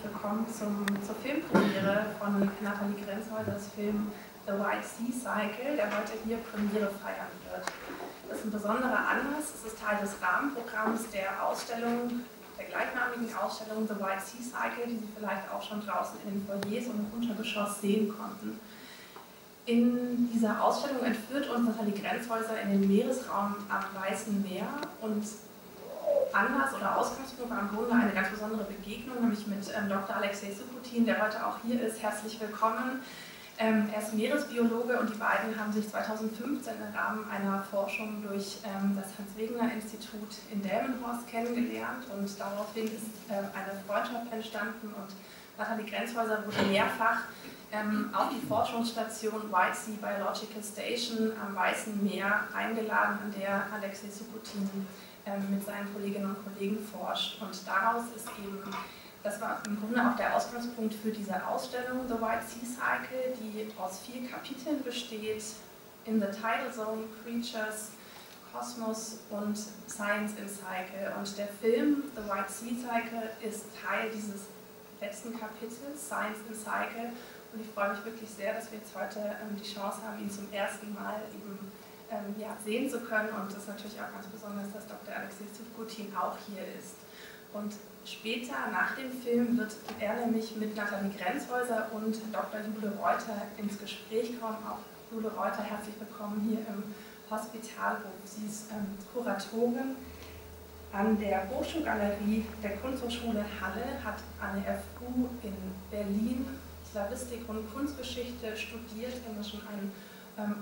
Willkommen zur Filmpremiere von Nathalie Grenzhaeusers Film The White Sea Cycle, der heute hier Premiere feiern wird. Das ist ein besonderer Anlass, es ist Teil des Rahmenprogramms der Ausstellung, der gleichnamigen Ausstellung The White Sea Cycle, die Sie vielleicht auch schon draußen in den Foyers und im Untergeschoss sehen konnten. In dieser Ausstellung entführt uns Nathalie Grenzhaeuser in den Meeresraum am Weißen Meer und Anlass oder Ausgangspunkt war im Grunde eine ganz besondere Begegnung, nämlich mit Doktор Alexei Sukhotin, der heute auch hier ist. Herzlich willkommen. Er ist Meeresbiologe und die beiden haben sich 2015 im Rahmen einer Forschung durch das Hans-Wegener-Institut in Delmenhorst kennengelernt und daraufhin ist eine Freundschaft entstanden und Nathalie Grenzhaeuser wurde mehrfach auf die Forschungsstation White Sea Biological Station am Weißen Meer eingeladen, an der Alexei Sukhotin mit seinen Kolleginnen und Kollegen forscht. Und daraus ist eben, das war im Grunde auch der Ausgangspunkt für diese Ausstellung The White Sea Cycle, die aus 4 Kapiteln besteht: In the Tidal Zone, Creatures, Kosmos und Science in Cycle. Und der Film The White Sea Cycle ist Teil dieses letzten Kapitels, Science in Cycle. Und ich freue mich wirklich sehr, dass wir jetzt heute die Chance haben, ihn zum ersten Mal eben sehen zu können, und es ist natürlich auch ganz besonders, dass Dr. Alexei Sухotин auch hier ist. Und später, nach dem Film, wird er nämlich mit Nathalie Grenzhaeuser und Dr. Jule Reuter ins Gespräch kommen. Auch Jule Reuter, herzlich willkommen hier im Hospitalhof. Sie ist Kuratorin an der Hochschulgalerie der Kunsthochschule Halle, hat eine FU in Berlin, Slawistik und Kunstgeschichte studiert, immer schon einen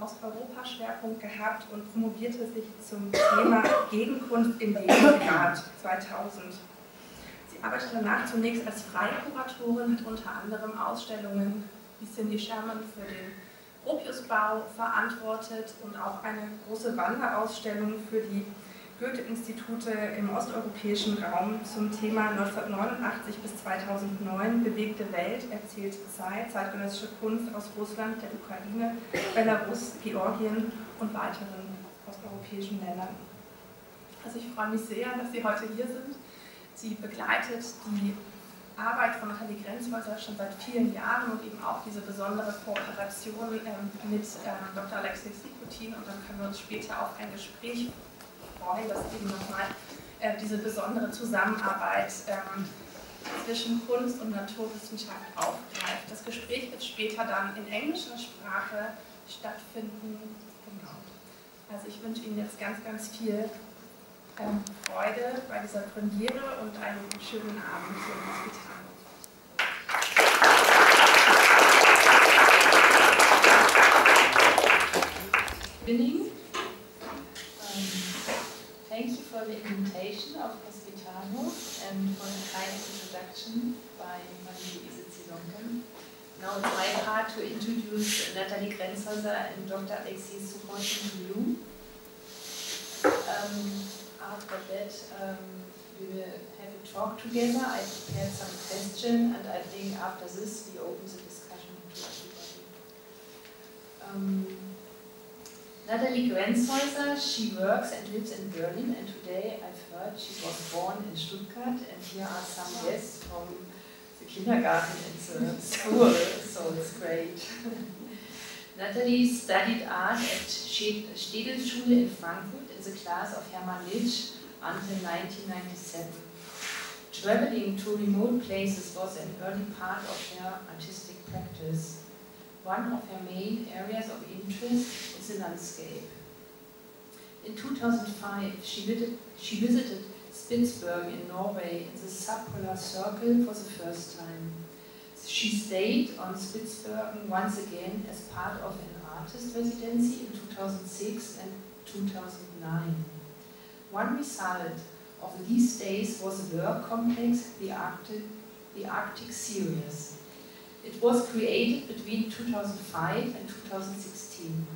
Osteuropa-Schwerpunkt gehabt und promovierte sich zum Thema Gegenkunst im Gegenwart 2000. Sie arbeitet danach zunächst als freie Kuratorin, hat unter anderem Ausstellungen wie Cindy Sherman für den Gropiusbau verantwortet und auch eine große Wanderausstellung für die Goethe-Institute im osteuropäischen Raum zum Thema 1989 bis 2009 bewegte Welt, erzählt Zeit, zeitgenössische Kunst aus Russland, der Ukraine, Belarus, Georgien und weiteren osteuropäischen Ländern. Also ich freue mich sehr, dass Sie heute hier sind. Sie begleitet die Arbeit von Nathalie Grenzhaeuser schon seit vielen Jahren und eben auch diese besondere Kooperation mit Dr. Alexei Sukhotin, und dann können wir uns später auf ein Gespräch freuen, dass eben nochmal diese besondere Zusammenarbeit zwischen Kunst und Naturwissenschaft aufgreift. Das Gespräch wird später dann in englischer Sprache stattfinden. Genau. Also ich wünsche Ihnen jetzt ganz, ganz viel Freude bei dieser Premiere und einen schönen Abend hier im Hospitalhof. Thank you for the invitation of Hospitalhof and for the kind introduction by Marie-Luise Zielonka. Now it's my part to introduce Nathalie Grenzhaeuser and Dr. Alexei Sухотин to you. After that, we will have a talk together. I prepared some questions, and I think after this we open the discussion to everybody. Nathalie Grenzhaeuser, she works and lives in Berlin, and today I've heard she was born in Stuttgart, and here are some guests from the kindergarten and the school, so it's great. Nathalie studied art at Städelschule in Frankfurt in the class of Hermann Litsch until 1997. Traveling to remote places was an early part of her artistic practice. One of her main areas of interest is the landscape. In 2005, she visited Spitsbergen in Norway in the subpolar circle for the first time. She stayed on Spitsbergen once again as part of an artist residency in 2006 and 2009. One result of these days was a work complex, the Arctic series. It was created between 2005 and 2016.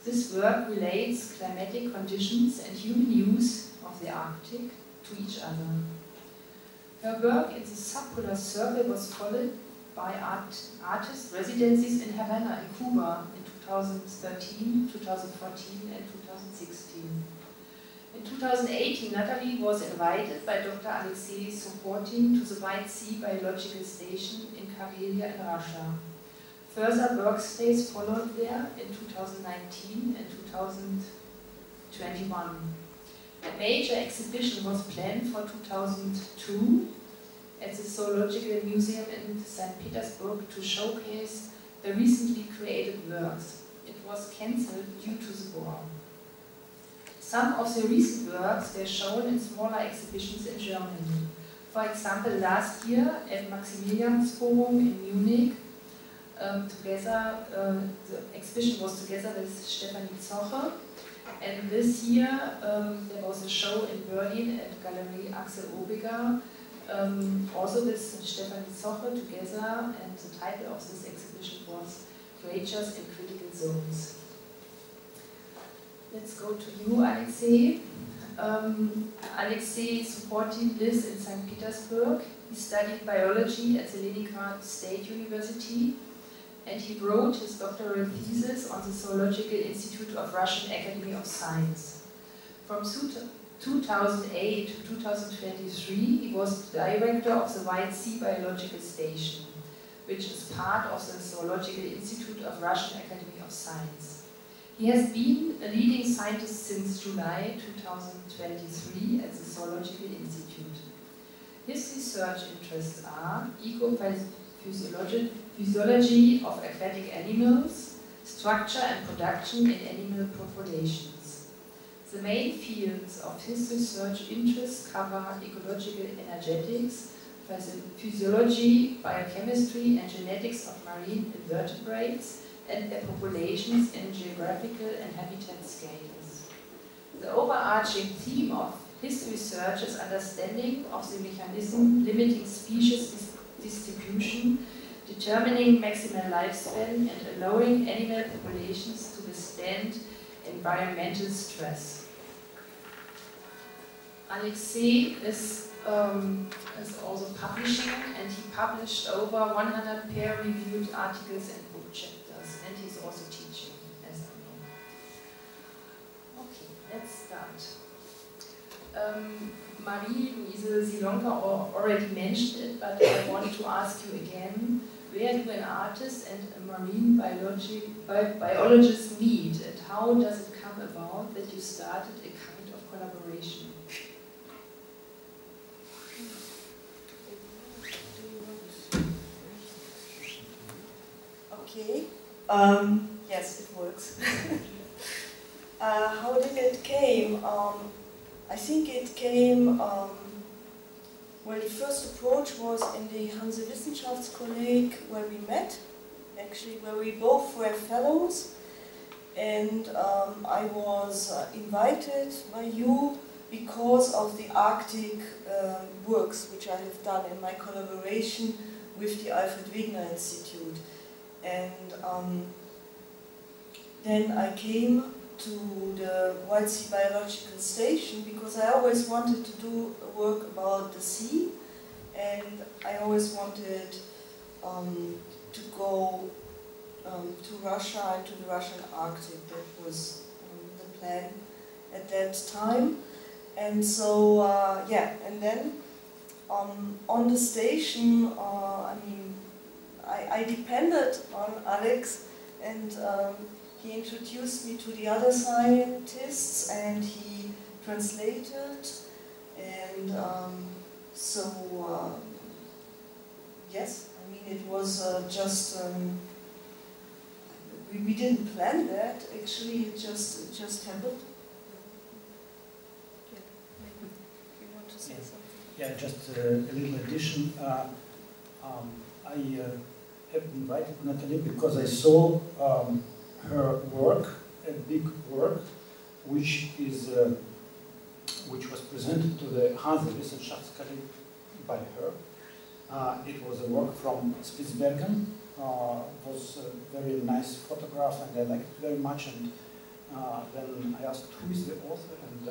This work relates climatic conditions and human use of the Arctic to each other. Her work in the subpolar circle was followed by artist residencies in Havana and Cuba in 2013, 2014 and 2016. In 2018, Nathalie was invited by Dr. Alexei Sukhotin to the White Sea Biological Station in Karelia in Russia. Further work stays followed there in 2019 and 2021. A major exhibition was planned for 2002 at the Zoological Museum in St. Petersburg to showcase the recently created works. It was cancelled due to the war. Some of the recent works were shown in smaller exhibitions in Germany. For example, last year at Maximiliansforum in Munich, the exhibition was together with Stefanie Zoche, and this year there was a show in Berlin at Galerie Axel Obiger, also with Stefanie Zoche together, and the title of this exhibition was Creatures in Critical Zones. Let's go to you, Alexei. Alexei Sukhotin lives in St. Petersburg. He studied biology at the Leningrad State University, and he wrote his doctoral thesis on the Zoological Institute of Russian Academy of Science. From 2008 to 2023, he was director of the White Sea Biological Station, which is part of the Zoological Institute of Russian Academy of Science. He has been a leading scientist since July 2023 at the Zoological Institute. His research interests are ecophysiology of aquatic animals, structure and production in animal populations. The main fields of his research interests cover ecological energetics, physiology, biochemistry and genetics of marine invertebrates, and their populations in geographical and habitat scales. The overarching theme of his research is understanding of the mechanism limiting species distribution, determining maximal lifespan, and allowing animal populations to withstand environmental stress. Alexei is also publishing, and he published over 100 peer-reviewed articles and book chapters, and he's also teaching, as I know. Okay, let's start. Marie-Luise Zielonka already mentioned it, but I want to ask you again, where do an artist and a marine biologist meet, and how does it come about that you started a kind of collaboration? Okay. Yes, it works. How did it came? I think it came, well, the first approach was in the Hansewissenschaftskolleg where we met, actually, where we both were fellows, and I was invited by you because of the Arctic works which I have done in my collaboration with the Alfred Wegener Institute. And then I came to the White Sea Biological Station because I always wanted to do work about the sea, and I always wanted to go to Russia and to the Russian Arctic. That was the plan at that time. And so, yeah, and then on the station, I mean, I depended on Alex, and he introduced me to the other scientists, and he translated, and so yes, I mean, it was just we didn't plan that. Actually, it just happened. Yeah, maybe you want to say something. Yeah, just a little addition. I have invited Nathalie because I saw her work, a big work, which was presented to the Hansewissenschaftskolleg by her. It was a work from Spitsbergen. It was a very nice photograph, and I liked it very much. And then I asked who is the author, and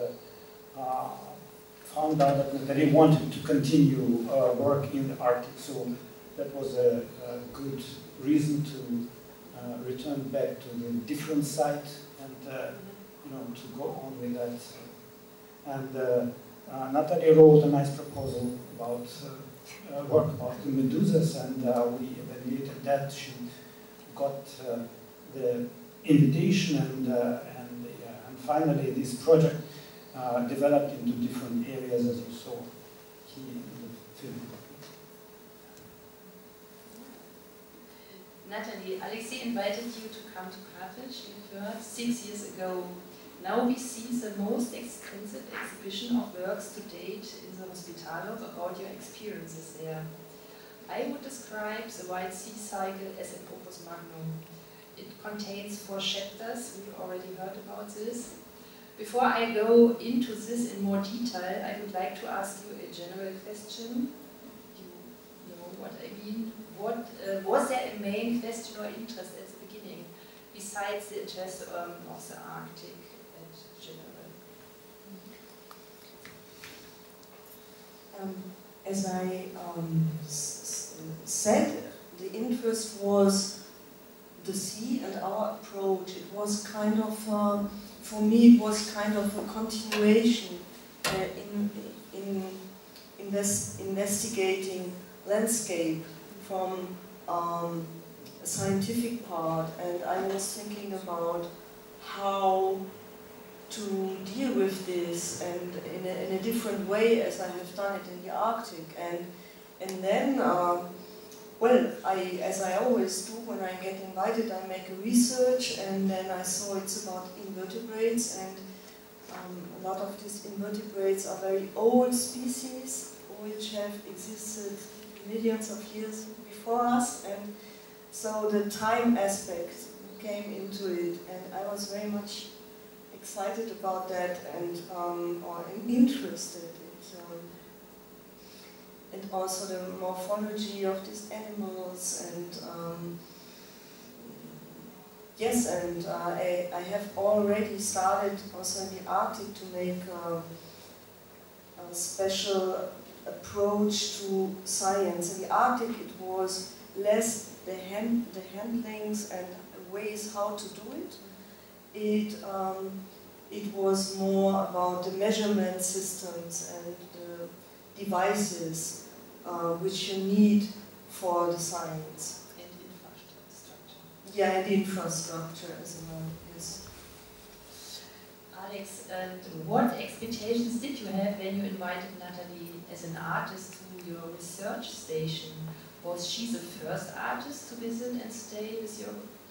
found out that Nathalie wanted to continue work in the Arctic. So that was a good reason to return back to the different site and you know, to go on with that And Nathalie wrote a nice proposal about work about the medusas, and we evaluated that. She got the invitation, and finally this project developed into different areas, as you saw here in the film. Nathalie, Alexei invited you to come to Kartesh in Perth 6 years ago. Now we see the most extensive exhibition of works to date in the Hospitalhof about your experiences there. I would describe the White Sea cycle as an opus magnum. It contains 4 chapters, we already heard about this. Before I go into this in more detail, I would like to ask you a general question. You know what I mean. Was there a main question or interest at the beginning, besides the interest of the Arctic in general? As I said, the interest was the sea and our approach. It was kind of, for me, it was kind of a continuation in investigating landscape from a scientific part, and I was thinking about how to deal with this, and in a different way as I have done it in the Arctic, and then well, as I always do when I get invited, I make a research, and then I saw it's about invertebrates, and a lot of these invertebrates are very old species which have existed millions of years before us, and so the time aspect came into it, and I was very much excited about that and or interested. And also the morphology of these animals, and yes, and I have already started also in the Arctic to make a special approach to science. In the Arctic it was less the handlings and ways how to do it. It was more about the measurement systems and the devices which you need for the science. And infrastructure. Yeah, and infrastructure as well, yes. Alex, and what expectations did you have when you invited Nathalie as an artist to your research station? Was she the first artist to visit and stay with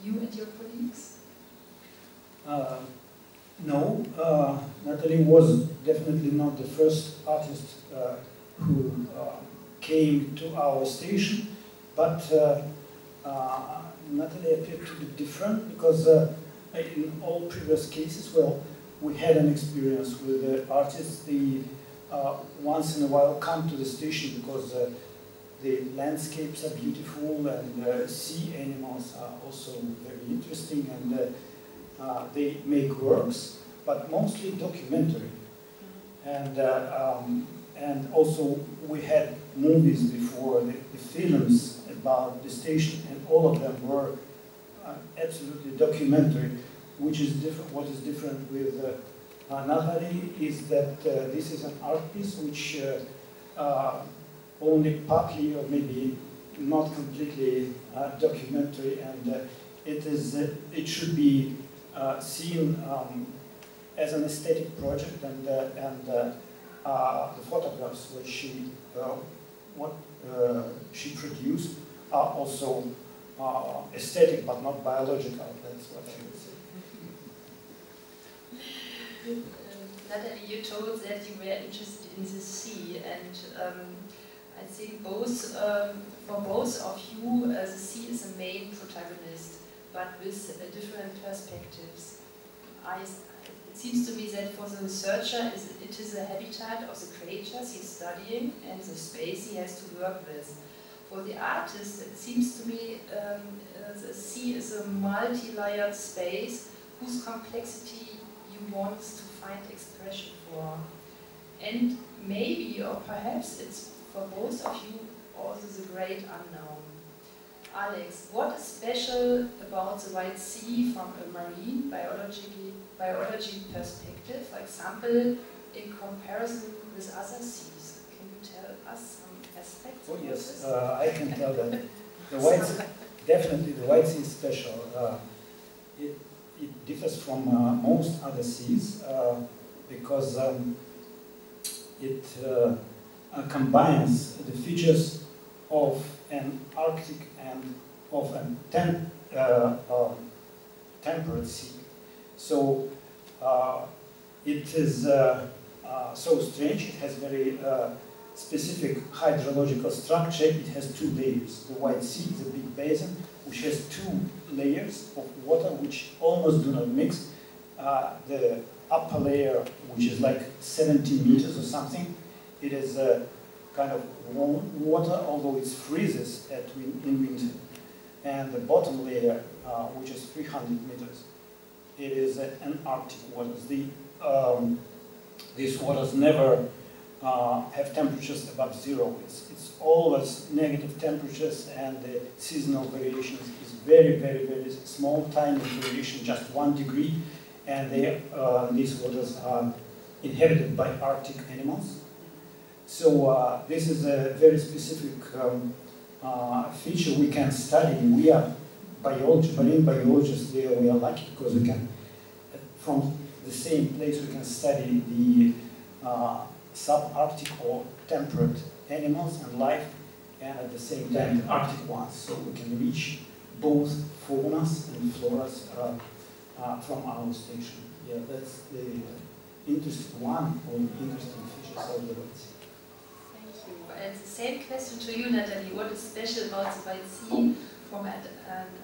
you and your colleagues? No, Nathalie was definitely not the first artist who came to our station, but Nathalie appeared to be different because in all previous cases, well, we had an experience with the artists. They once in a while come to the station because the landscapes are beautiful, and sea animals are also very interesting, and they make works, but mostly documentary. And also we had movies before, the films about the station, and all of them were absolutely documentary, which is different. What is different with Nathalie is that this is an art piece which only partly or maybe not completely documentary, and it should be seen as an aesthetic project, and the photographs which she produced are also aesthetic but not biological. That's what I would say. Nathalie, you told that you were interested in the sea, and I think for both of you, the sea is the main protagonist, but with different perspectives. It seems to me that for the researcher, it is the habitat of the creatures he's studying and the space he has to work with. For the artist, it seems to me the sea is a multi-layered space whose complexity you want to find expression for. And maybe, or perhaps, it's for both of you also the great unknown. Alex, what is special about the White Sea from a marine biology perspective? For example, in comparison with other seas? Can you tell us some aspects? Oh of yes, this? I can tell that the White Sea, definitely the White Sea is special. It differs from most other seas because it combines the features of an Arctic and of a temperate sea. So it is so strange. It has very specific hydrological structure. It has two layers. The White Sea is a big basin which has two layers of water which almost do not mix. The upper layer, which is like 70 meters or something, it is a kind of warm water, although it freezes in winter. And the bottom layer, which is 300 meters, it is an Arctic waters. These waters never have temperatures above zero. It's always negative temperatures, and the seasonal variations is very, very, very small, tiny variation, just 1 degree. And these waters are inhabited by Arctic animals. So this is a very specific feature we can study. We are marine biologists. We are lucky because we can, from the same place, we can study the subarctic or temperate animals and life, and at the same time the Arctic ones. So we can reach both faunas and floras from our station. Yeah, that's the interesting one or interesting features of the White Sea. Thank you. And the same question to you, Nathalie. What is special about the White Sea from an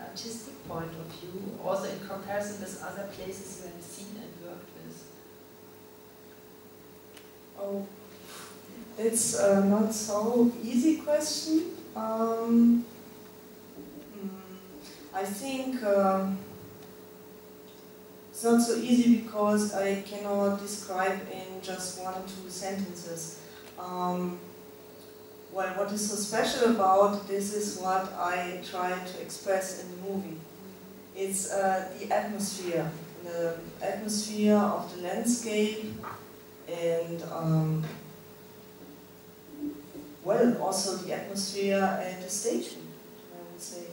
artistic point of view, also in comparison with other places you have seen and worked with? Oh, it's not so easy question. I think it's not so easy because I cannot describe in just 1 or 2 sentences. Well, what is so special about this is what I try to express in the movie. It's the atmosphere of the landscape, and well, also the atmosphere at the station, I would say,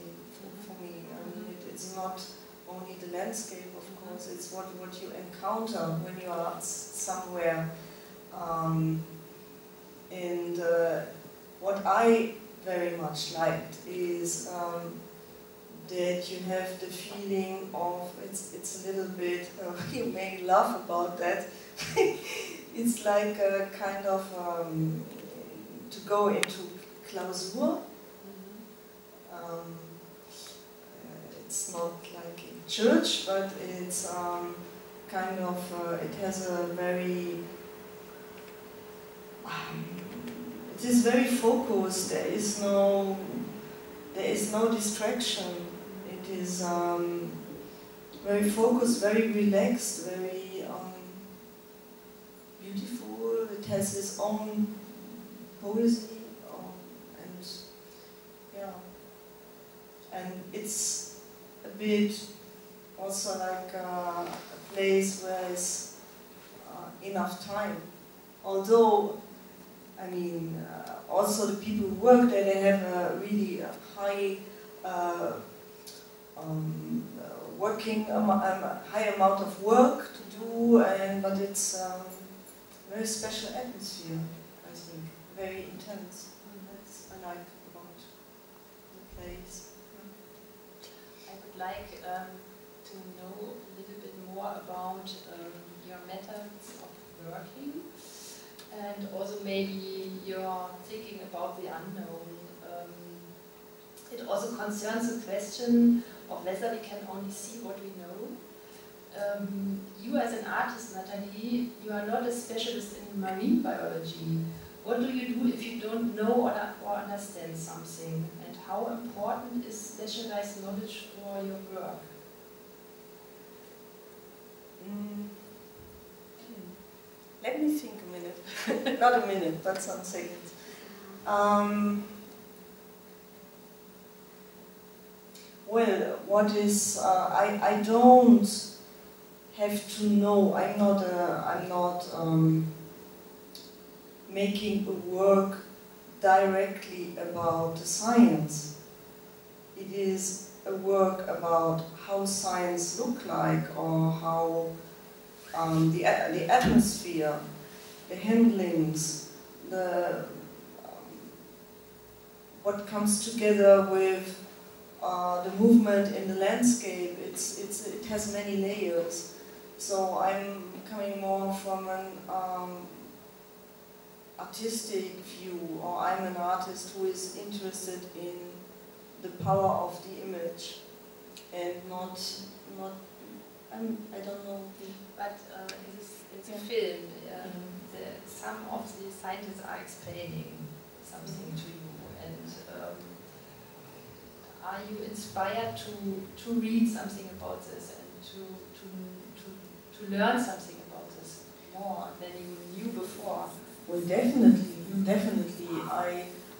for me. I mean, it's not only the landscape, of course, it's what you encounter when you are somewhere. And what I very much liked is that you have the feeling of, it's a little bit, you may laugh about that, it's like a kind of, to go into Klausur. It's not like a church, but it's kind of, it has a very, it is very focused. There is no distraction. It is very focused, very relaxed, very beautiful. It has its own poesy, and yeah, and it's a bit also like a place where there's enough time. Although, I mean, also the people who work there, they have a really high high amount of work to do, but it's a very special atmosphere, I think, very intense. That's I like about the place. I would like to know a little bit more about your methods of working, and also maybe you're thinking about the unknown. It also concerns the question of whether we can only see what we know. You as an artist, Nathalie, you are not a specialist in marine biology. What do you do if you don't know or understand something? And how important is specialized knowledge for your work? Let me think a minute. Not a minute, but some seconds. Well, what is, I don't have to know, I'm not making a work directly about the science. It is a work about how science look like, or how the atmosphere, the handlings, what comes together with the movement in the landscape. It has many layers. So I'm coming more from an artistic view, or I'm an artist who is interested in the power of the image, and not I don't know. But it's a film. Some of the scientists are explaining something to you, and are you inspired to read something about this and to learn something about this more than you knew before? Well, definitely.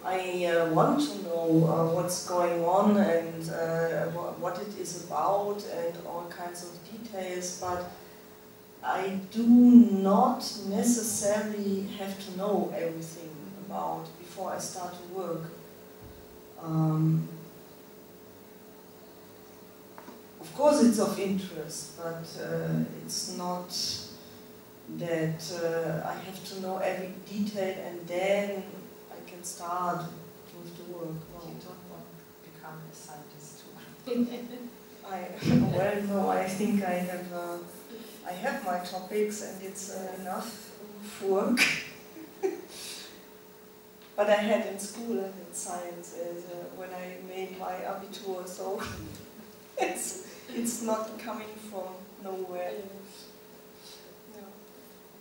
I want to know what's going on and what it is about and all kinds of details, but I do not necessarily have to know everything about before I start to work. Of course it's of interest, but it's not that I have to know every detail and then I can start with the work. No. You don't want to become a scientist too. Well, no, I think I have my topics and it's enough work. But I had in school and in science when I made my Abitur, so it's not coming from nowhere. No.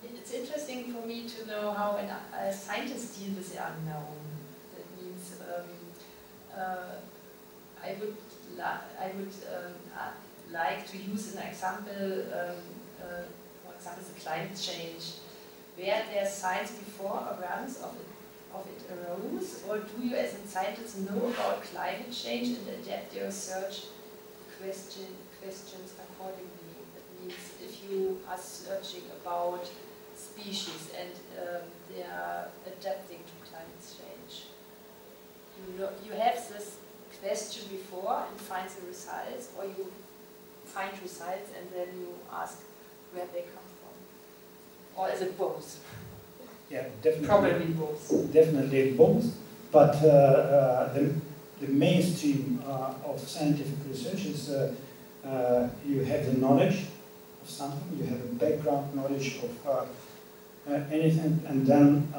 It's interesting for me to know how a scientist deals with the unknown. That means I would like to use an example, for example, the climate change. Were there signs before awareness of it arose, or do you as a scientist know about climate change and adapt your research questions accordingly? That means if you are searching about species and they are adapting to climate change, you have this question before and find the results, or you find results and then you ask where they come from, or is it both? Yeah, definitely. Probably both. Definitely both, but the mainstream of scientific research is you have the knowledge of something, you have a background knowledge of anything, and then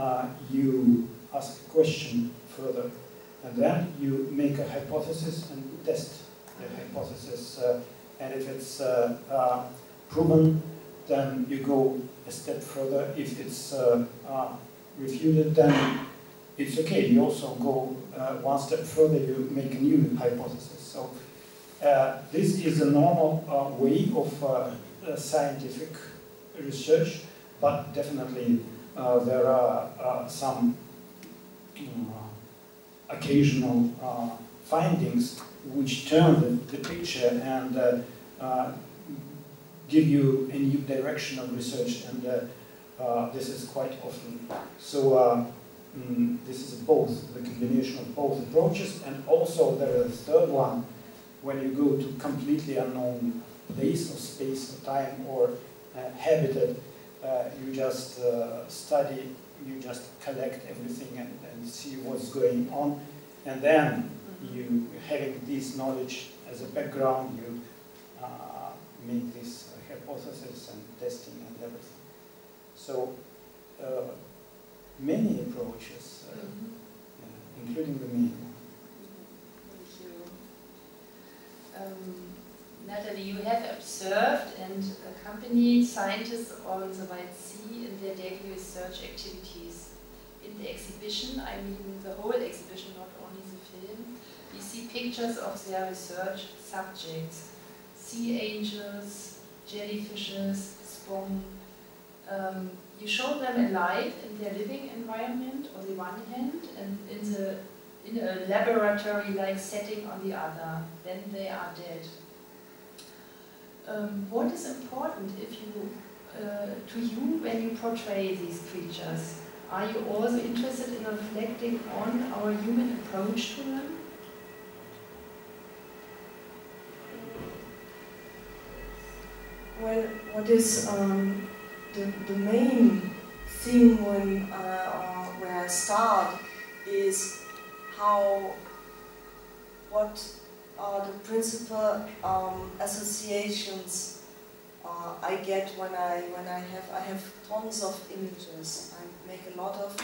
you ask a question further, and then you make a hypothesis and test the hypothesis, and if it's proven, then you go a step further. If it's refuted, then it's okay. You also go one step further, you make a new hypothesis. So this is a normal way of scientific research, but definitely there are some occasional findings which turn the picture and give you a new direction of research, and this is quite often. So this is both, the combination of both approaches, and also there is a third one, when you go to completely unknown place or space or time or habitat, you just study, you just collect everything and see what's going on, and then you, having this knowledge as a background, you make this hypothesis and testing and everything. So many approaches, including the main one. Thank you. Nathalie, you have observed and accompanied scientists on the White Sea in their daily research activities. In the exhibition, I mean the whole exhibition, not only the film, we see pictures of their research subjects. Sea angels, jellyfishes, spong. You show them alive in their living environment on the one hand, and in a laboratory-like setting on the other. Then they are dead. What is important if you, to you when you portray these creatures? Are you also interested in reflecting on our human approach to them? Well, what is the main thing when where I start is what are the principal associations I get when I have tons of images. I make a lot of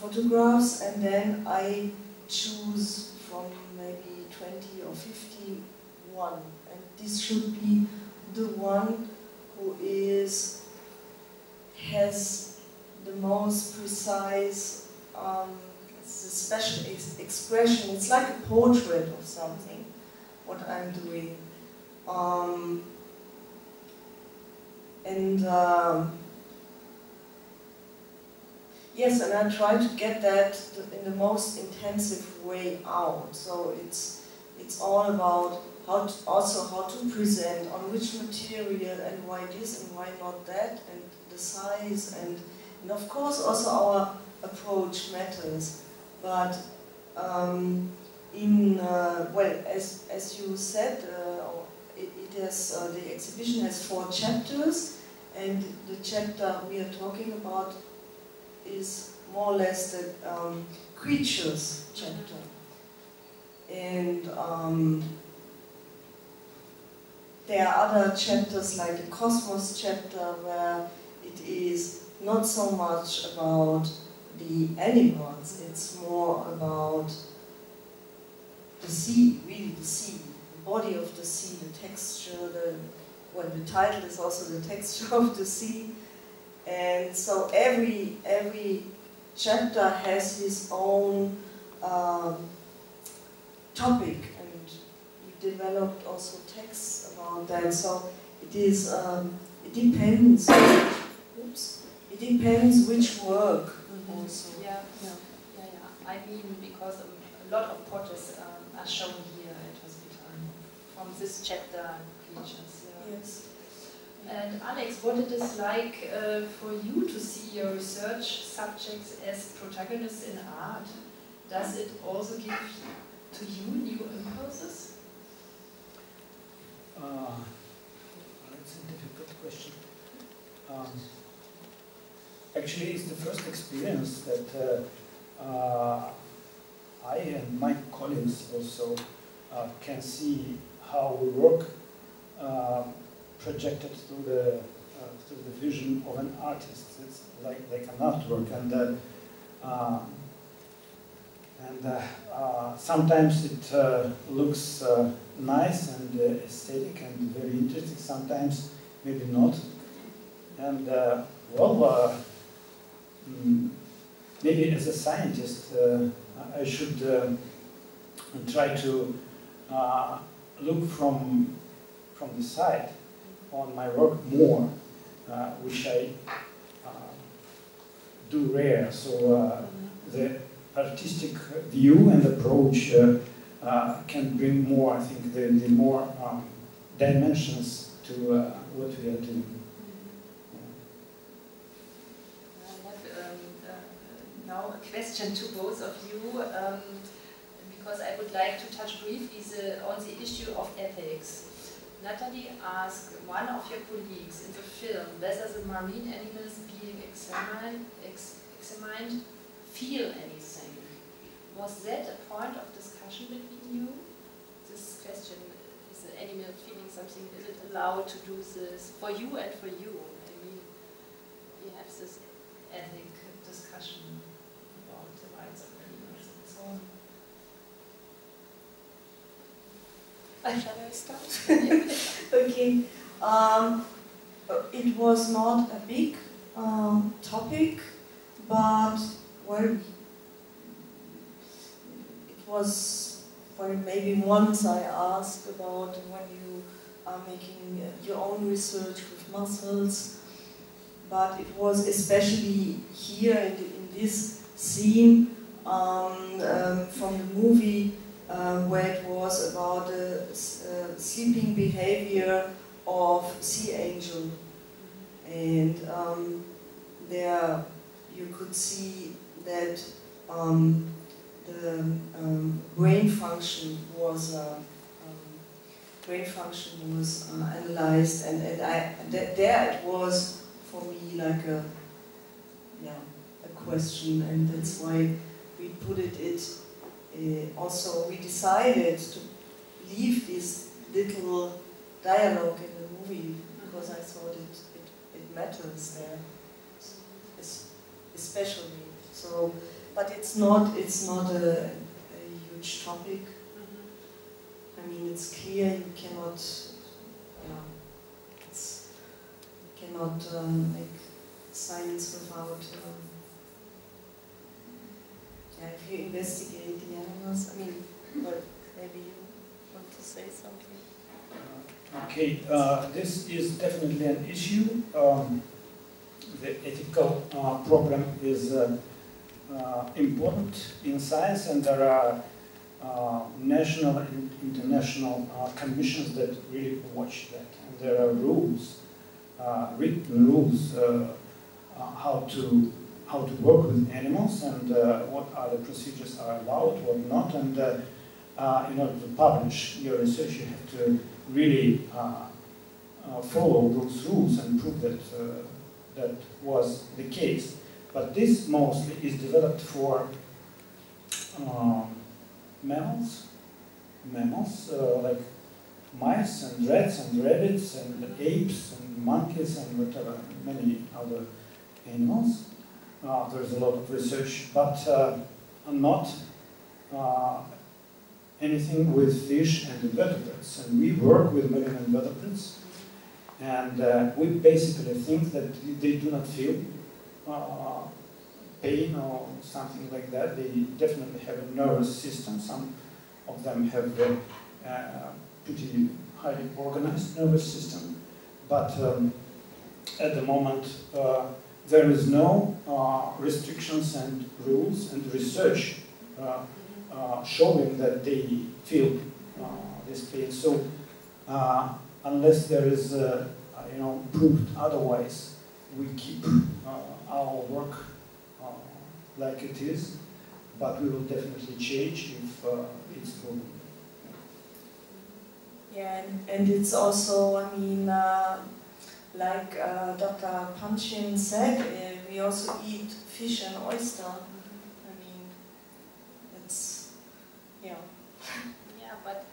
photographs, and then I choose from maybe 20 or 51, and this should be the one who has the most precise special expression. It's like a portrait of something, what I'm doing. Yes, and I try to get that in the most intensive way out. So it's all about how to present, on which material, and why this and why not that, and the size, and of course also our approach matters. But well, as you said, the exhibition has 4 chapters, and the chapter we are talking about is more or less the creatures chapter. And there are other chapters like the Cosmos chapter, where it is not so much about the animals, it's more about the sea, really the sea, the body of the sea, the texture, the title is also the texture of the sea. And so every chapter has his own topic, and we developed also texts about that. So it is it depends. Oops. It depends which work also. Yeah. I mean, because a lot of portraits are shown here at Hospitalhof from this chapter, creatures. Yeah. Yes. And Alex, what it is like for you to see your research subjects as protagonists in art? Does it also give to you new impulses? That's a difficult question. Actually, it's the first experience that I and my colleagues also can see how we work projected through the vision of an artist. It's like an artwork, and sometimes it looks nice and aesthetic and very interesting. Sometimes maybe not. And maybe as a scientist, I should try to look from the side on my work more, which I do rare. So the artistic view and approach can bring more, I think, the more dimensions to what we are doing. I have now a question to both of you, because I would like to touch briefly on the issue of ethics. Nathalie asked one of your colleagues in the film whether the marine animals being examined feel anything. Was that a point of discussion between you? This question, is the animal feeling something? Is it allowed to do this for you and for you? I mean, we have this ethic discussion about the rights of animals and so on. Shall I start? Okay. It was not a big topic, but well, it was, well, maybe once I asked about when you are making your own research with mussels, but it was especially here in this scene from the movie where it was about the sleeping behavior of sea angel, and you could see that the brain function was analyzed, and there it was for me like a question, and that's why we put it. Also, we decided to leave this little dialogue in the movie because I thought it matters there, especially. So, but it's not a huge topic. I mean, it's clear you cannot, you cannot make science without. If you investigate the animals, I mean, well, maybe you want to say something. Okay, this is definitely an issue. The ethical problem is important in science, and there are national and international commissions that really watch that. And there are rules, written rules, how to work with animals, and what other procedures are allowed, what not. And in order to publish your research, you have to really follow those rules and prove that that was the case. But this mostly is developed for mammals like mice and rats and rabbits and apes and monkeys and whatever, many other animals. There's a lot of research, but not anything with fish and invertebrates. And we work with marine invertebrates, and we basically think that they do not feel pain or something like that. They definitely have a nervous system. Some of them have a pretty highly organized nervous system, but at the moment there is no restrictions and rules and research showing that they feel this pain. So unless there is proved otherwise, we keep our work like it is, but we will definitely change if it's proven. Yeah, and it's also, I mean, like Dr. Panchin said, we also eat fish and oyster. I mean, it's, yeah. Yeah, but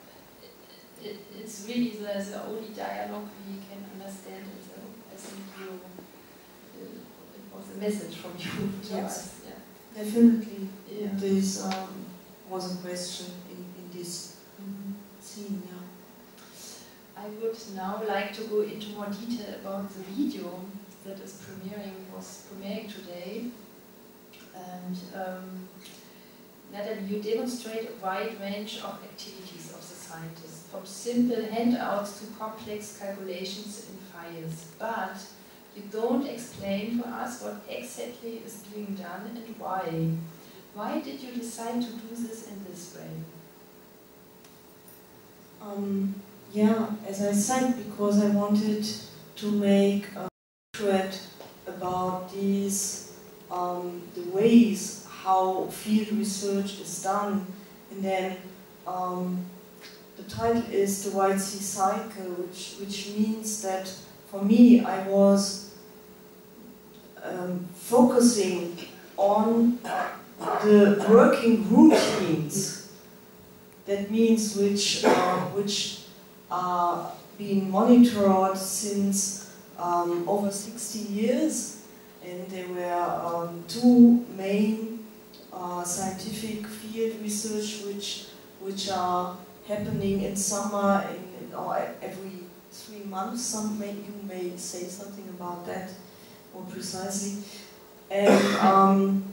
it's really the only dialogue we can understand. I think it was a message from you to us. Yeah. Definitely. Yeah. This was a question in this scene, yeah. I would now like to go into more detail about the video that was premiering today. And Nathalie, you demonstrate a wide range of activities of the scientists, from simple handouts to complex calculations in files. But you don't explain to us what exactly is being done and why. Why did you decide to do this in this way? Yeah, as I said, because I wanted to make a thread about these, the ways how field research is done, and then the title is The White Sea Cycle, which means that for me I was focusing on the working routines. That means which are being monitored since over 60 years, and there were two main scientific field research which are happening in summer or every 3 months. You may say something about that more precisely. And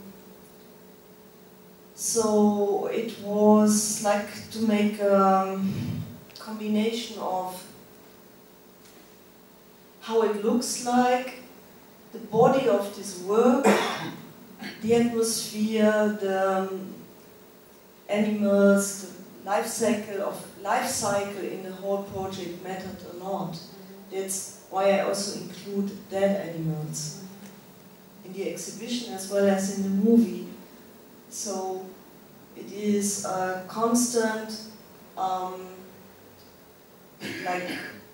so it was like to make a combination of how it looks like, the body of this work, the atmosphere, the animals, the life cycle in the whole project mattered a lot. That's why I also include dead animals. in the exhibition as well as in the movie. So it is a constant like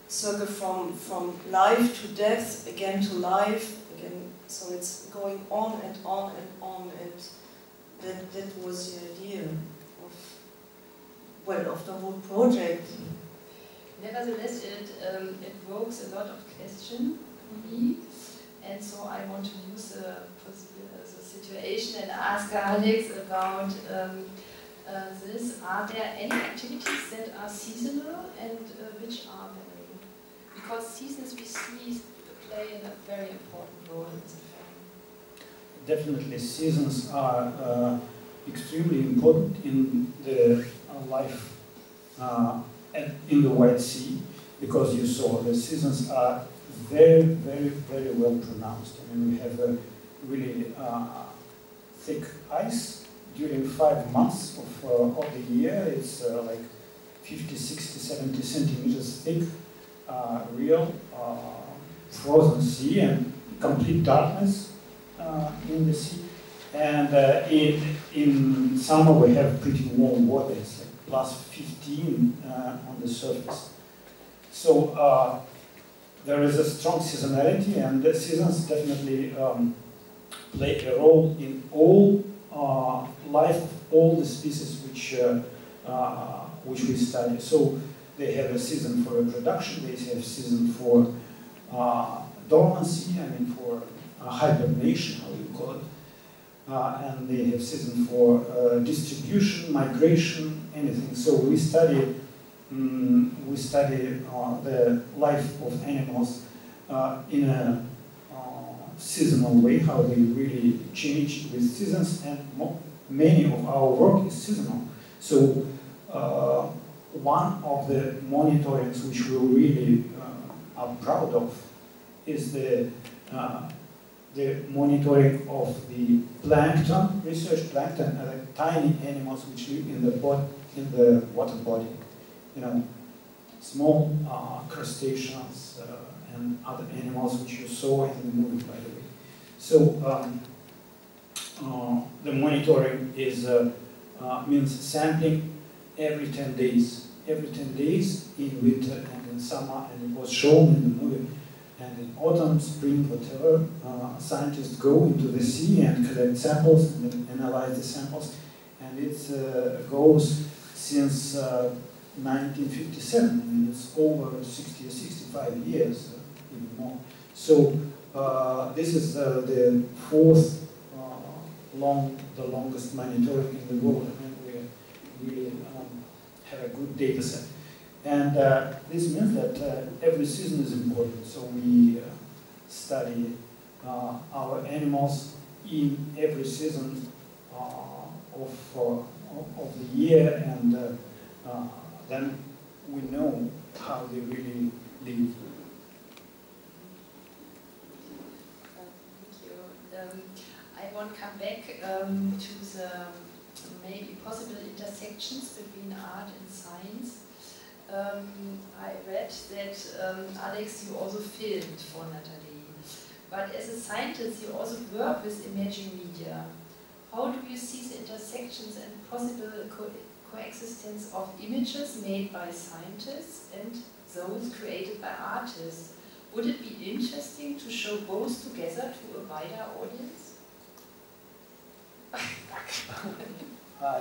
circle from life to death, again to life, again. So it's going on and on and on, and that was the idea of, well, of the whole project. Nevertheless, it evokes a lot of questions for me, and so I want to use the situation and ask Alex about this. Are there any activities that are seasonal and which are they? Because seasons we see play a very important role in the film. Definitely, seasons are extremely important in the life in the White Sea, because you saw the seasons are very, very, very well pronounced. I mean, we have a really thick ice during 5 months of the year. It's like 50, 60, 70 centimeters thick, real frozen sea, and complete darkness in the sea. And in summer we have pretty warm water. It's like plus 15 on the surface. So there is a strong seasonality, and the seasons definitely play a role in all life of all the species which we study. So they have a season for reproduction, they have a season for dormancy, I mean for hibernation, how you call it, and they have season for distribution, migration, anything. So we study the life of animals in a seasonal way, how they really change with seasons, and many of our work is seasonal. So one of the monitorings which we really are proud of is the monitoring of the plankton, research plankton, tiny animals which live in the water body. You know, small crustaceans and other animals which you saw in the movie, by the way. So the monitoring is means sampling every 10 days. Every 10 days in winter and in summer, and it was shown in the movie. And in autumn, spring, whatever, scientists go into the sea and collect samples and then analyze the samples. And it goes since 1957. I mean, it's over 60 or 65 years, even more. So this is the fourth the longest monitoring in the world. I mean, we really have a good data set. And this means that every season is important. So we study our animals in every season of the year, and then we know how they really live. Thank you. I want to come back to the maybe possible intersections between art and science. I read that, Alex, you also filmed for Nathalie. But as a scientist, you also work with emerging media. How do you see the intersections and possible coexistence of images made by scientists and those created by artists? Would it be interesting to show both together to a wider audience?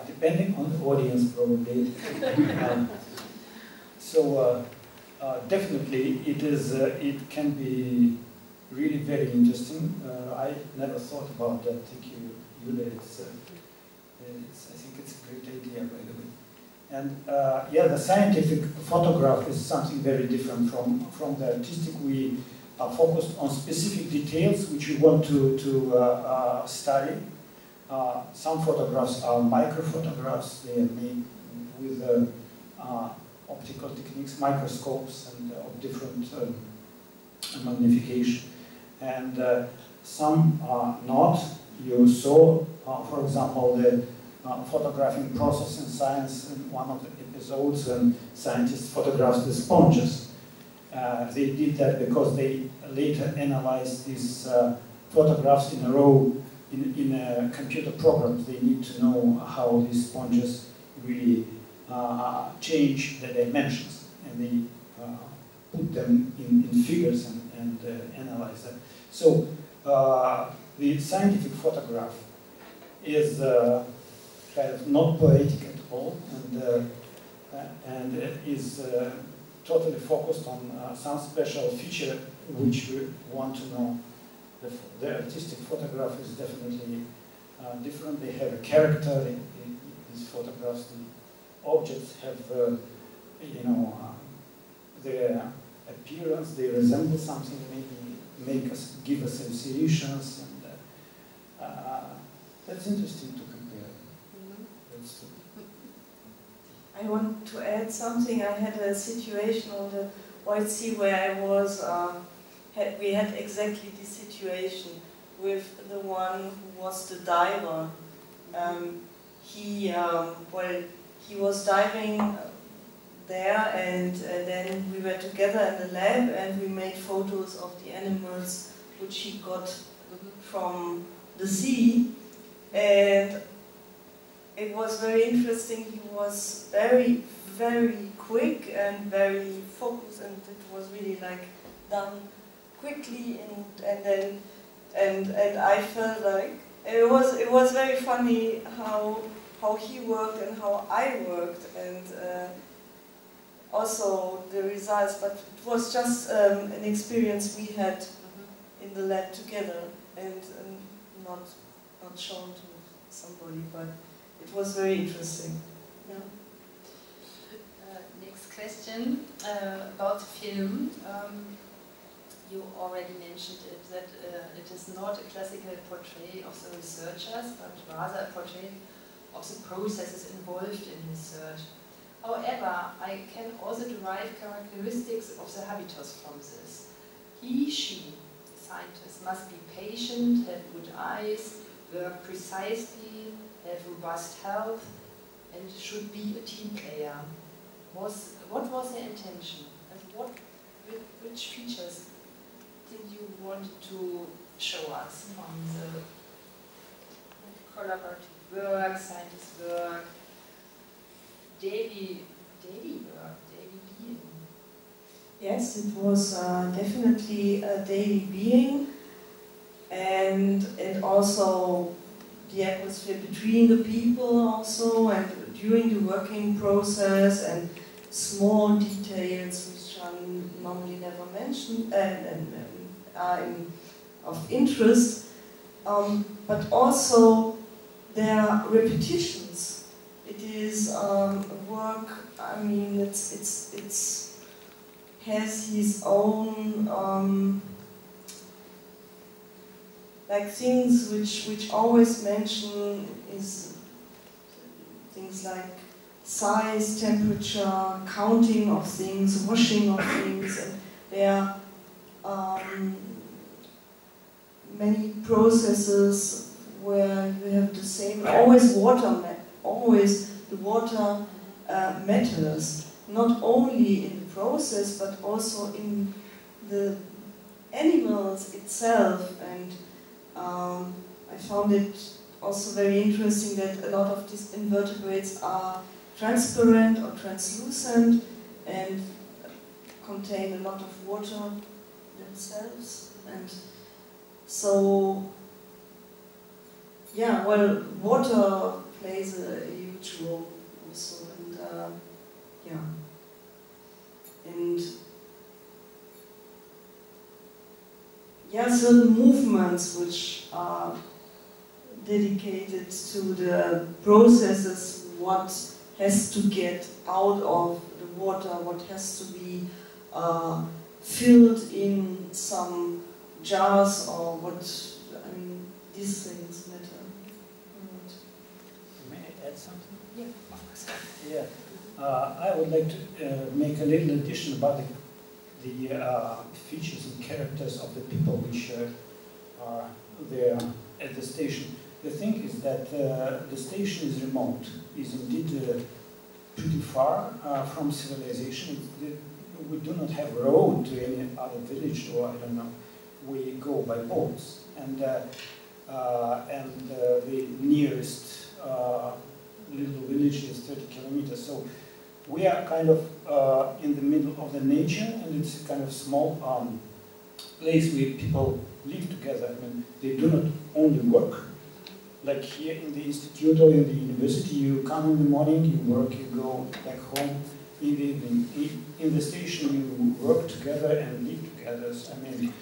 Depending on the audience, probably. So definitely, it can be really very interesting. I never thought about that. Thank you, Jule. I think it's a great idea, by the way. And yeah, the scientific photograph is something very different from the artistic. We are focused on specific details which we want to study. Some photographs are micro photographs. They are made with optical techniques, microscopes, and of different magnification. And some are not. You saw, for example, the photographing process in science in one of the episodes when scientists photographed the sponges. They did that because they later analyzed these photographs in a row in a computer program. They need to know how these sponges really change the dimensions, and they put them in figures and analyze them. So the scientific photograph is kind of not poetic at all, and is totally focused on some special feature which we want to know. The artistic photograph is definitely different. They have a character in these photographs. The objects have, you know, their appearance. They resemble something. Maybe give us associations, and that's interesting to compare. That's, I want to add something. I had a situation on the White Sea where I was. We had exactly this situation with the one who was the diver. He was diving there, and then we were together in the lab, and we made photos of the animals which he got from the sea. And it was very interesting. He was very, very quick and very focused, and it was really like done quickly, and I felt like it was very funny how he worked and how I worked, and also the results. But it was just an experience we had in the lab together, and not shown to somebody, but it was very interesting. Yeah. Next question about the film. You already mentioned it, that it is not a classical portrait of the researchers, but rather a portrait of the processes involved in research. However, I can also derive characteristics of the habitus from this. He, she, the scientist, must be patient, have good eyes, work precisely, have robust health, and should be a team player. What was their intention? And which features did you want to show us from the collaborative work, scientist work, daily work, daily being? Yes, it was definitely a daily being, and also the atmosphere between the people also, and during the working process, and small details which are normally never mentioned and are of interest, but also there are repetitions. It is work. I mean, it's has his own like things which always mention is things like size, temperature, counting of things, washing of things, and there are many processes where you have the same. Always the water matters, not only in the process but also in the animals itself. And I found it also very interesting that a lot of these invertebrates are transparent or translucent and contain a lot of water themselves. And so, yeah, well, water plays a huge role also, and yeah, and yeah, certain movements which are dedicated to the processes, what has to get out of the water, what has to be filled in some jars, or what, I mean, these things matter. May I add something? Yeah. Yeah. I would like to make a little addition about the features and characters of the people which are there at the station. The thing is that the station is remote, is indeed pretty far from civilization. We do not have a road to any other village, or I don't know, we go by boats, and the nearest little village is 30 kilometers. So we are kind of in the middle of the nature, and it's a kind of small place where people live together. I mean, they do not only work. Like here in the institute or in the university, you come in the morning, you work, you go back home. In the evening, in the station, you work together and live together. So, I mean,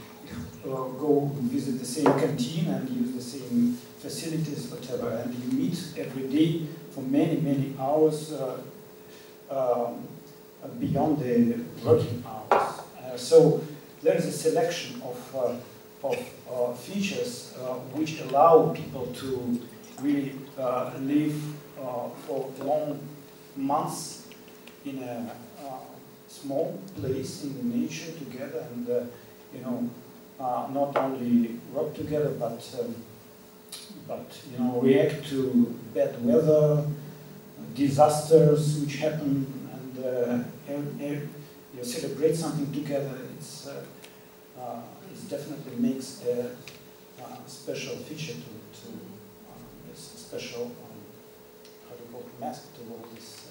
go visit the same canteen and use the same facilities, whatever, and you meet every day for many, many hours beyond the working hours. So there is a selection of features which allow people to really live for long months in a small place in the nature together, and you know, not only work together, but you know, react to bad weather, disasters which happen, and you celebrate something together. It definitely makes a special feature to this special how do you call it, mask to all this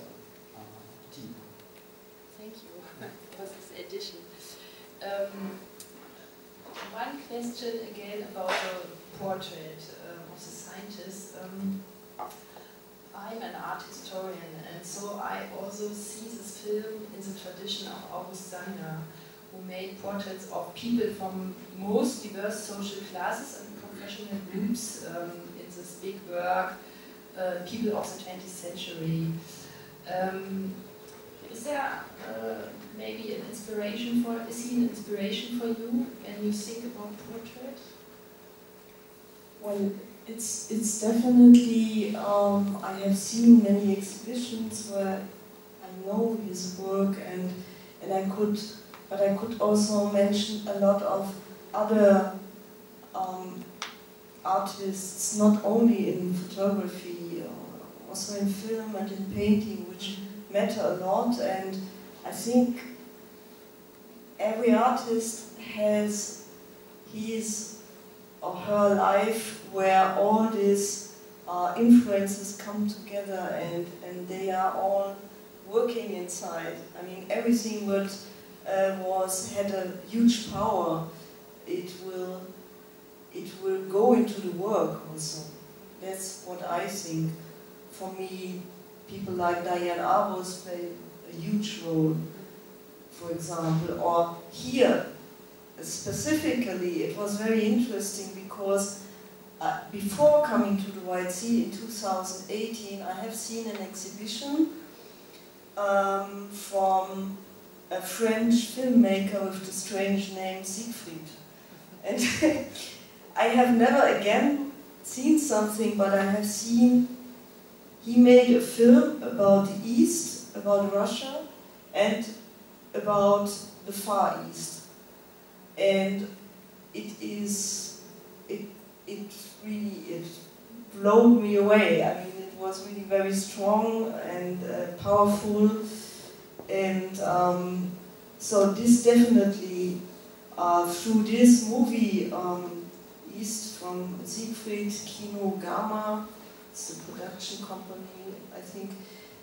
team. Thank you for this addition. One question again about the portrait of the scientist. I'm an art historian, and so I also see this film in the tradition of Ákos, who made portraits of people from most diverse social classes and professional groups in this big work, people of the 20th century. Is there maybe an inspiration for, is he an inspiration for you when you think about portrait? Well, it's definitely, I have seen many exhibitions where I know his work, and I could also mention a lot of other artists, not only in photography, also in film and in painting, which matter a lot. And I think every artist has his or her life where all these influences come together, and they are all working inside. I mean, everything what had a huge power, it will go into the work also. That's what I think. For me, people like Diane Arbus play a huge role, for example. Or here, specifically, it was very interesting because before coming to the White Sea in 2018, I have seen an exhibition from a French filmmaker with the strange name Siegfried. And I have never again seen something, but I have seen he made a film about the East, about Russia, and about the Far East. And it really blew me away. I mean, it was really very strong and powerful. And so this definitely, through this movie, East from Siegfried, Kino Gama, it's a production company, I think,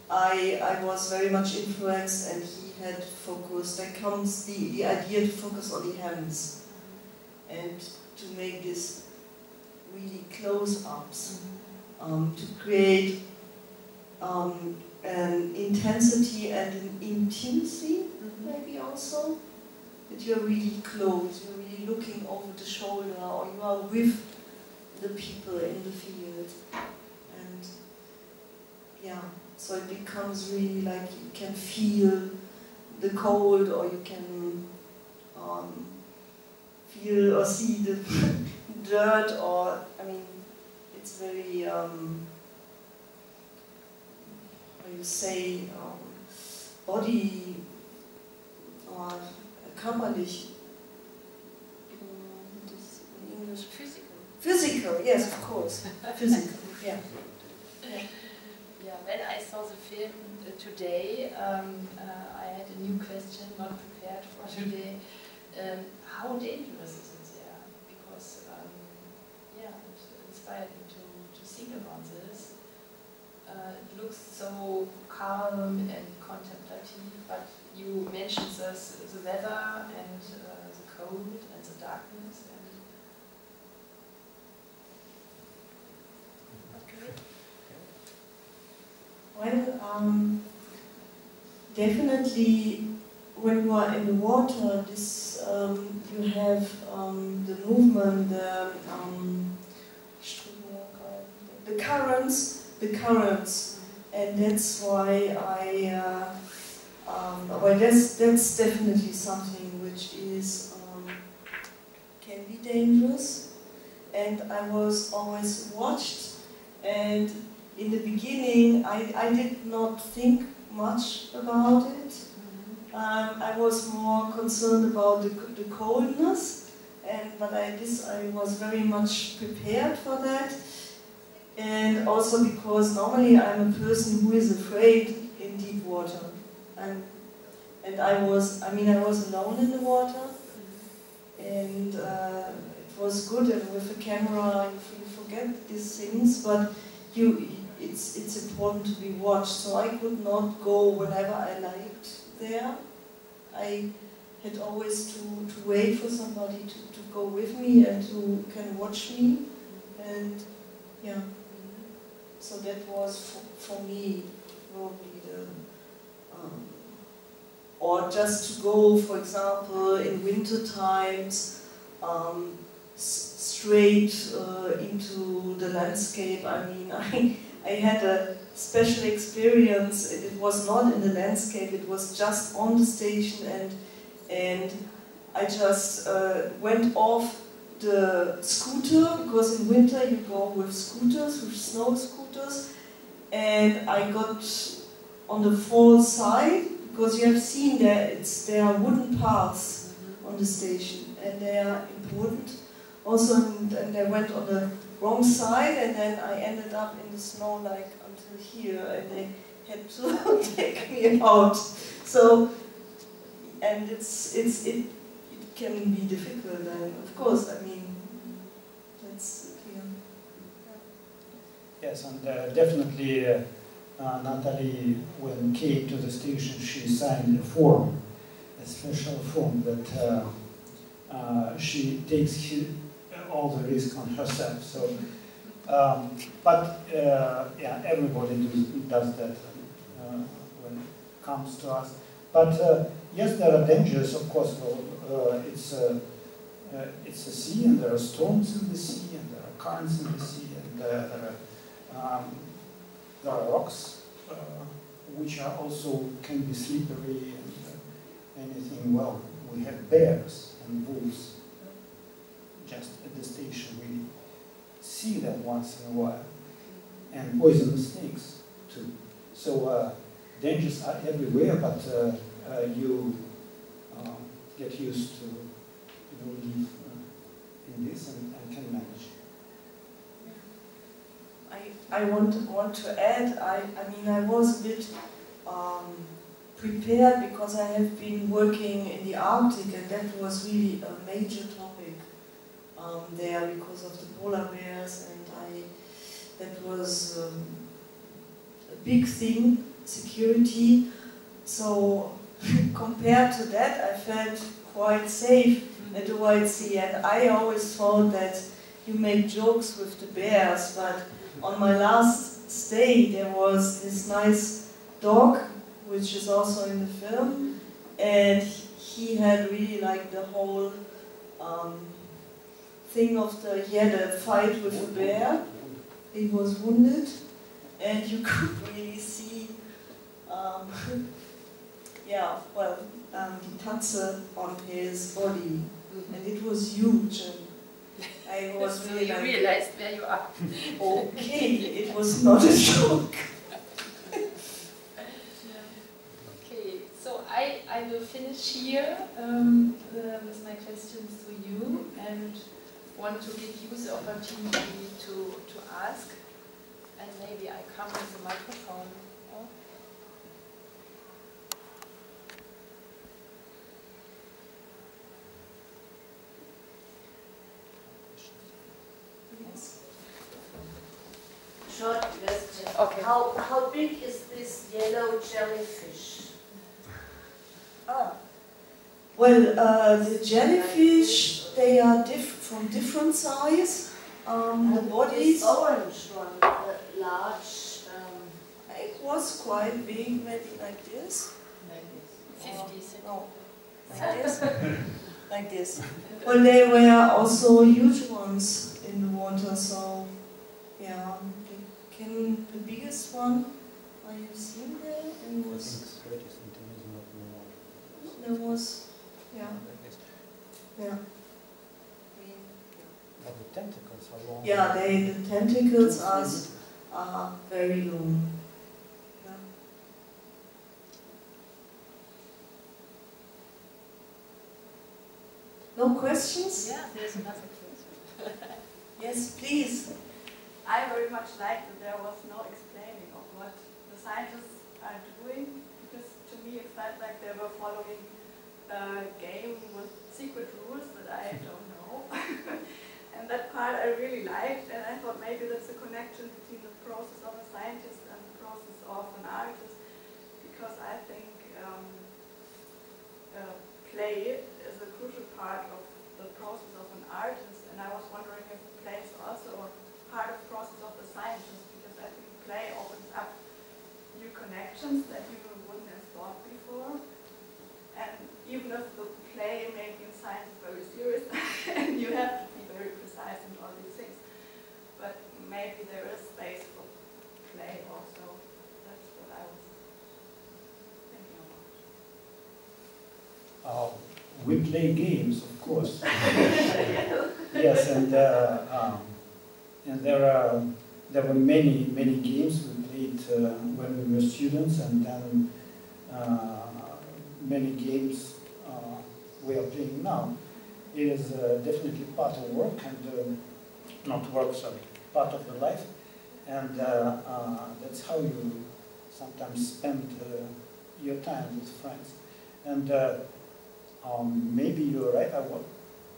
I was very much influenced, and he had focused, there comes the idea to focus on the hands and to make this really close-ups, to create an intensity and an intimacy, maybe also, that you're really close, you're really looking over the shoulder, or you are with the people in the field. And yeah, so it becomes really like you can feel the cold, or you can feel or see the dirt, or, I mean, it's very, how you say, body, or körperlich, in English? Physical. Physical, yes, of course. Physical, yeah. Yeah, when I saw the film today, I had a new question, not prepared for today. How dangerous is it there? I inspired me to think about this. It looks so calm and contemplative, but you mentioned the weather and the cold and the darkness. Well, definitely when you are in the water, this you have the movement, the currents, and that's why well, that's definitely something which is can be dangerous, and I was always watched, and in the beginning I did not think much about it. I was more concerned about the coldness, but I was very much prepared for that. And also because normally I'm a person who is afraid in deep water. And I was alone in the water, and it was good, and with the camera you forget these things, but it's important to be watched, so I could not go whenever I liked there. I had always to wait for somebody to go with me and to can watch me, and yeah. So that was for me probably the, or just to go, for example, in winter times, straight into the landscape. I mean, I had a special experience. It was not in the landscape, it was just on the station, and I just went off the scooter, because in winter you go with scooters, with snow scooters, and I got on the false side, because you have seen there are wooden paths on the station, and they are important. Also, and I went on the wrong side, and then I ended up in the snow like until here, and they had to take me out. So, and it can be difficult, and of course, I mean, that's clear. Yes, and definitely Nathalie, when came to the station, she signed a form, a special form that she takes all the risk on herself. So, yeah, everybody does that when it comes to us. But yes, there are dangers, of course. Well, it's a sea, and there are storms in the sea, and there are currents in the sea, and there are rocks which are also can be slippery and anything. Well, we have bears and wolves just at the station. We see them once in a while, and poisonous snakes too. So dangers are everywhere, but you get used to live in this and can manage. I want to add, I mean, I was a bit prepared because I have been working in the Arctic, and that was really a major topic there because of the polar bears, and that was a big thing, security. So compared to that, I felt quite safe at the White Sea, and I always thought that you make jokes with the bears, but on my last stay there was this nice dog, which is also in the film, and he had really like the whole thing of he had a fight with a bear, he was wounded, and you could really see yeah, well, the tatze on his body, and it was huge. And I was So really you like, realized where you are. okay, it was not a joke. Okay, so I will finish here with my questions to you, and want to give you the opportunity to ask, and maybe I come with the microphone. Oh. Yes. question. Okay. How big is this yellow jellyfish? Well, the jellyfish, they are from different size. The bodies. This orange one, the large. It was quite big, maybe like this. Like this. 50 centimeters. No, like this. Like this. Well, there were also huge ones in the water, so yeah, the biggest one I have seen there, and was. There was, yeah. Yeah. But the tentacles are long. Yeah, the tentacles are very long. Yeah. No questions? Yeah, there's another question. Yes, please. I very much liked that there was no explaining of what the scientists are doing, because to me it felt like they were following a game with secret rules that I don't know. And that part I really liked, and I thought maybe that's a connection between the process of a scientist and the process of an artist, because I think play is a crucial part of the process of an artist, and I was wondering if play is also part of the process of the scientist, because I think play opens up new connections that you wouldn't have thought before. And even if the play making science is very serious, and you have to be very precise and all these things, but maybe there is space for play also. That's what I was thinking about. We play games, of course. Yes, and there were many games we played when we were students, and then many games we are playing now. It is definitely part of work, and not work, sorry, part of the life, and that's how you sometimes spend your time with friends. And maybe you're right, I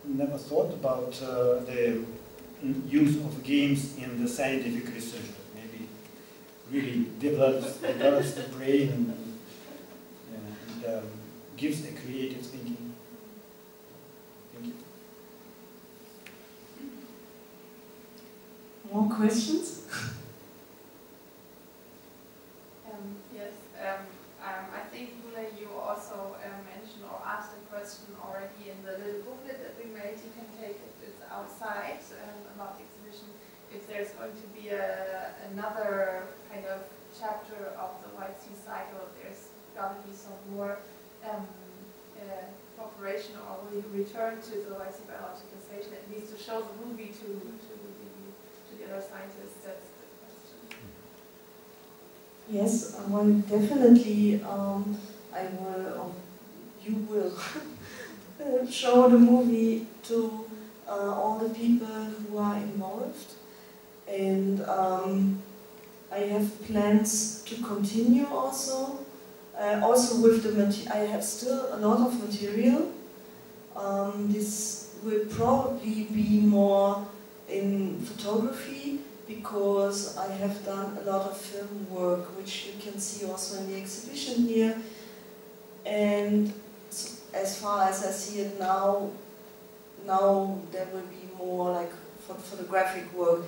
never thought about the use of games in the scientific research. Maybe really develops the brain and gives a creative thinking. Thank you. More questions? Yes, I think Jule, you also mentioned or asked a question already in the little booklet that we made. You can take it, it's outside about the exhibition. If there's going to be another kind of chapter of the White Sea cycle, there's got to be some more cooperation, or will you return to the White Sea biological station at least to show the movie to the other scientists? That's the question. Yes, well, definitely. I will, you will show the movie to all the people who are involved, and I have plans to continue also. Also with the I have still a lot of material. This will probably be more in photography, because I have done a lot of film work, which you can see also in the exhibition here. And as far as I see it now there will be more like photographic work.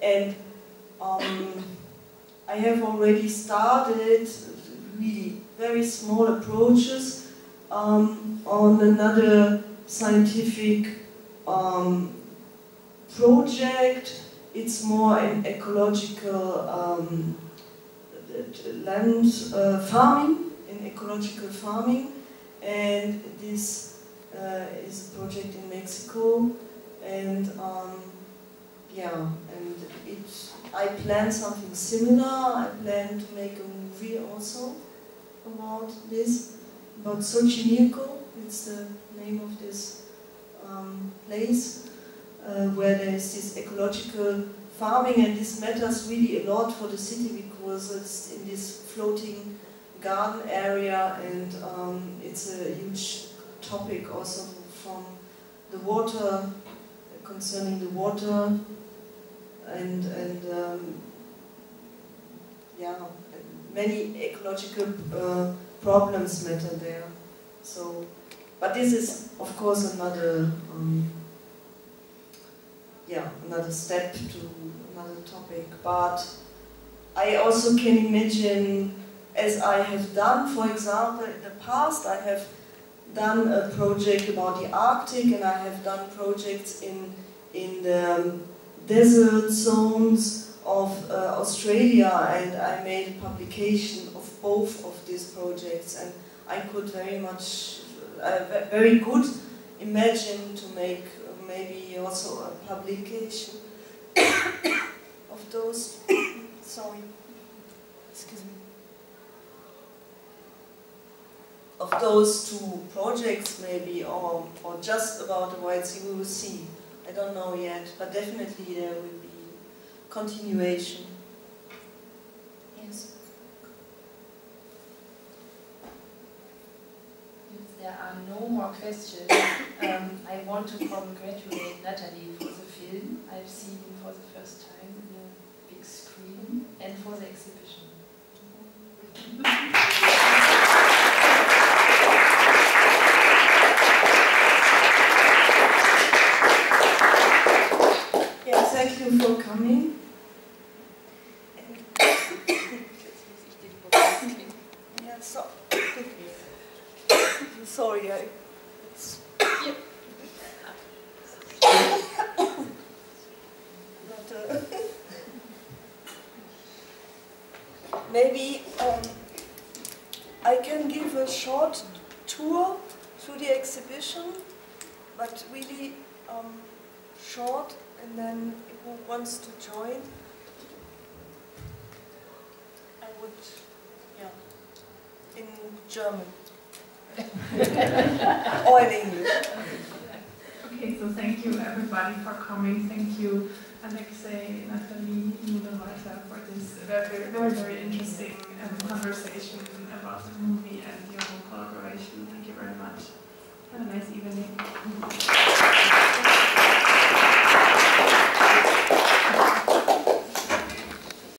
And I have already started really very small approaches on another scientific project. It's more an ecological land farming, in ecological farming, and this is a project in Mexico, and yeah, and I plan something similar. I plan to make a movie also about this, about Xochimilco. It's the name of this place where there is this ecological farming, and this matters really a lot for the city because it's in this floating garden area, and it's a huge topic also from the water, concerning the water, and yeah, many ecological problems matter there. So, but this is of course another another step to another topic. But I also can imagine, as I have done, for example, in the past, I have done a project about the Arctic, and I have done projects in the desert zones of Australia, and I made a publication of both of these projects, and I could very good imagine to make maybe also a publication of those. Sorry, excuse me. Of those two projects, maybe, or just about the White Sea. We will see. I don't know yet, but definitely there will be continuation. Yes. If there are no more questions, I want to congratulate Nathalie for the film. I've seen it for the first time in a big screen, and for the exhibition. Yeah, thank you for coming. Yeah, so sorry, maybe I can give a short tour through the exhibition, but really short, and then who wants to join, I would, in German or in English. Okay, so thank you everybody for coming. Thank you Alexei, Nathalie, Jule Reuter for this very, very, very interesting conversation about the movie and your whole collaboration. Thank you very much. Have a nice evening.